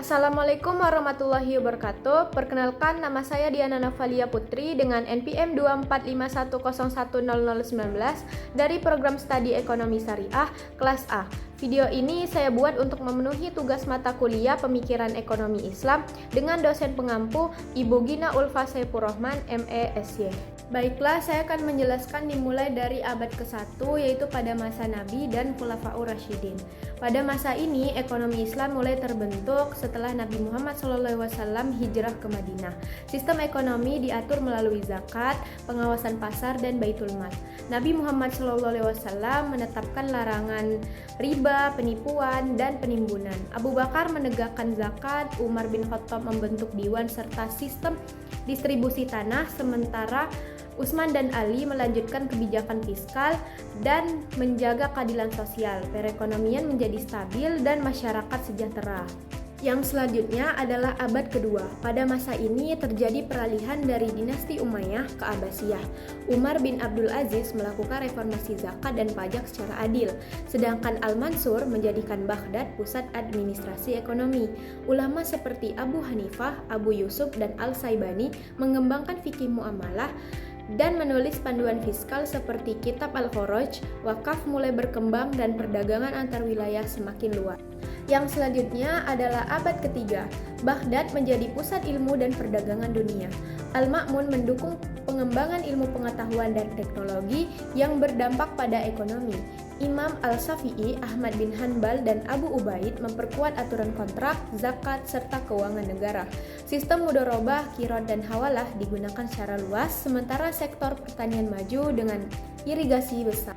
Assalamualaikum warahmatullahi wabarakatuh. Perkenalkan, nama saya Diana Navalia Putri dengan NPM 2451010019 dari Program Studi Ekonomi Syariah kelas A. Video ini saya buat untuk memenuhi tugas mata kuliah Pemikiran Ekonomi Islam dengan dosen pengampu Ibu Gina Ulfa Saipurrahman, ME, SY. Baiklah, saya akan menjelaskan dimulai dari abad ke-1, yaitu pada masa Nabi dan Khulafaur Rasyidin. Pada masa ini, ekonomi Islam mulai terbentuk setelah Nabi Muhammad SAW hijrah ke Madinah. Sistem ekonomi diatur melalui zakat, pengawasan pasar, dan baitul mal. Nabi Muhammad SAW menetapkan larangan riba, penipuan, dan penimbunan. Abu Bakar menegakkan zakat, Umar bin Khattab membentuk diwan serta sistem distribusi tanah, sementara Utsman dan Ali melanjutkan kebijakan fiskal dan menjaga keadilan sosial. Perekonomian menjadi stabil dan masyarakat sejahtera. Yang selanjutnya adalah abad kedua. Pada masa ini terjadi peralihan dari dinasti Umayyah ke Abbasiyah. Umar bin Abdul Aziz melakukan reformasi zakat dan pajak secara adil, sedangkan Al-Mansur menjadikan Baghdad pusat administrasi ekonomi. Ulama seperti Abu Hanifah, Abu Yusuf, dan Al-Saibani mengembangkan fikih muamalah dan menulis panduan fiskal seperti Kitab Al-Kharaj. Wakaf mulai berkembang dan perdagangan antar wilayah semakin luas. Yang selanjutnya adalah abad ketiga. Baghdad menjadi pusat ilmu dan perdagangan dunia. Al-Ma'mun mendukung pengembangan ilmu pengetahuan dan teknologi yang berdampak pada ekonomi. Imam Al-Syafi'i, Ahmad bin Hanbal, dan Abu Ubaid memperkuat aturan kontrak, zakat, serta keuangan negara. Sistem mudharabah, qirad, dan hawalah digunakan secara luas, sementara sektor pertanian maju dengan irigasi besar.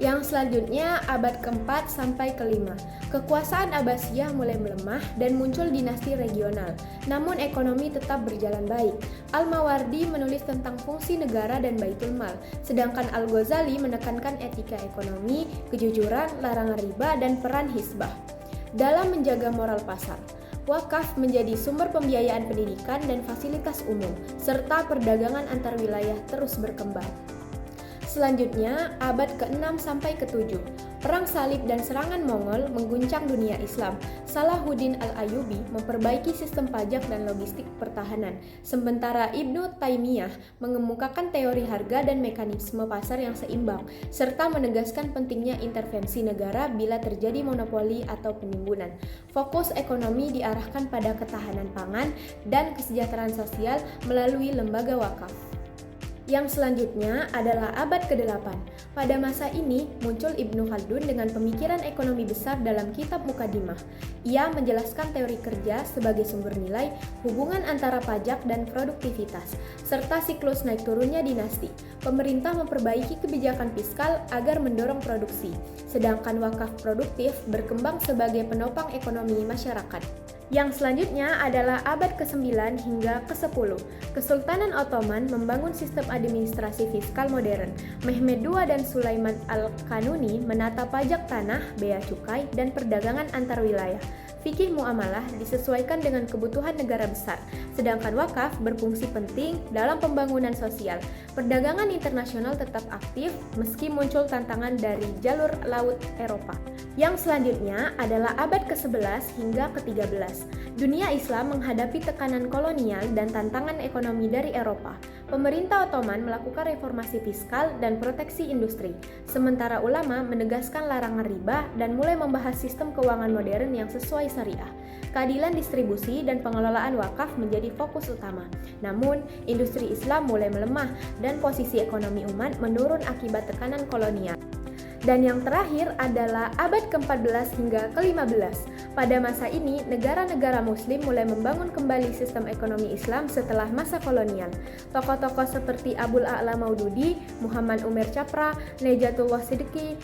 Yang selanjutnya abad keempat sampai kelima. Kekuasaan Abbasiyah mulai melemah dan muncul dinasti regional, namun ekonomi tetap berjalan baik. Al-Mawardi menulis tentang fungsi negara dan baitul mal, sedangkan Al-Ghazali menekankan etika ekonomi, kejujuran, larangan riba, dan peran hisbah dalam menjaga moral pasar. Wakaf menjadi sumber pembiayaan pendidikan dan fasilitas umum, serta perdagangan antar wilayah terus berkembang. Selanjutnya, abad ke-6 sampai ke-7. Perang salib dan serangan Mongol mengguncang dunia Islam. Salahuddin Al-Ayyubi memperbaiki sistem pajak dan logistik pertahanan, sementara Ibnu Taimiyah mengemukakan teori harga dan mekanisme pasar yang seimbang, serta menegaskan pentingnya intervensi negara bila terjadi monopoli atau penimbunan. Fokus ekonomi diarahkan pada ketahanan pangan dan kesejahteraan sosial melalui lembaga wakaf. Yang selanjutnya adalah abad ke-8. Pada masa ini muncul Ibnu Khaldun dengan pemikiran ekonomi besar dalam kitab Muqaddimah. Ia menjelaskan teori kerja sebagai sumber nilai, hubungan antara pajak dan produktivitas, serta siklus naik turunnya dinasti. Pemerintah memperbaiki kebijakan fiskal agar mendorong produksi, sedangkan wakaf produktif berkembang sebagai penopang ekonomi masyarakat. Yang selanjutnya adalah abad ke-9 hingga ke-10. Kesultanan Ottoman membangun sistem administrasi fiskal modern. Mehmed II dan Sulaiman Al-Kanuni menata pajak tanah, bea cukai, dan perdagangan antar wilayah. Fikih muamalah disesuaikan dengan kebutuhan negara besar, sedangkan wakaf berfungsi penting dalam pembangunan sosial. Perdagangan internasional tetap aktif meski muncul tantangan dari jalur laut Eropa. Yang selanjutnya adalah abad ke-11 hingga ke-13. Dunia Islam menghadapi tekanan kolonial dan tantangan ekonomi dari Eropa. Pemerintah Ottoman melakukan reformasi fiskal dan proteksi industri, sementara ulama menegaskan larangan riba dan mulai membahas sistem keuangan modern yang sesuai syariah. Keadilan distribusi dan pengelolaan wakaf menjadi fokus utama. Namun, industri Islam mulai melemah dan posisi ekonomi umat menurun akibat tekanan kolonial. Dan yang terakhir adalah abad ke-14 hingga ke-15. Pada masa ini, negara-negara muslim mulai membangun kembali sistem ekonomi Islam setelah masa kolonial. Tokoh-tokoh seperti Abul A'la Maududi, Muhammad Umar Chapra, Najatullah Siddiqi,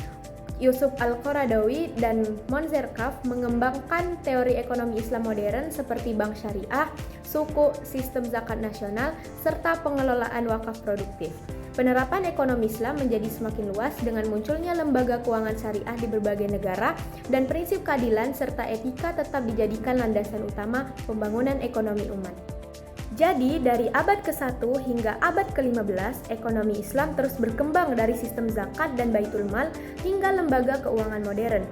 Yusuf Al-Qaradawi, dan Monzerkaf mengembangkan teori ekonomi Islam modern seperti bank syariah, suku, sistem zakat nasional, serta pengelolaan wakaf produktif. Penerapan ekonomi Islam menjadi semakin luas dengan munculnya lembaga keuangan syariah di berbagai negara, dan prinsip keadilan serta etika tetap dijadikan landasan utama pembangunan ekonomi umat. Jadi, dari abad ke-1 hingga abad ke-15, ekonomi Islam terus berkembang dari sistem zakat dan baitul mal hingga lembaga keuangan modern.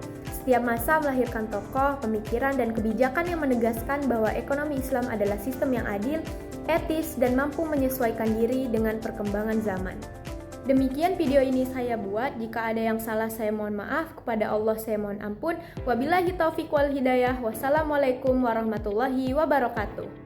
Setiap masa melahirkan tokoh, pemikiran, dan kebijakan yang menegaskan bahwa ekonomi Islam adalah sistem yang adil, etis, dan mampu menyesuaikan diri dengan perkembangan zaman. Demikian video ini saya buat. Jika ada yang salah saya mohon maaf. Kepada Allah saya mohon ampun. Wabillahi taufiq wal hidayah. Wassalamualaikum warahmatullahi wabarakatuh.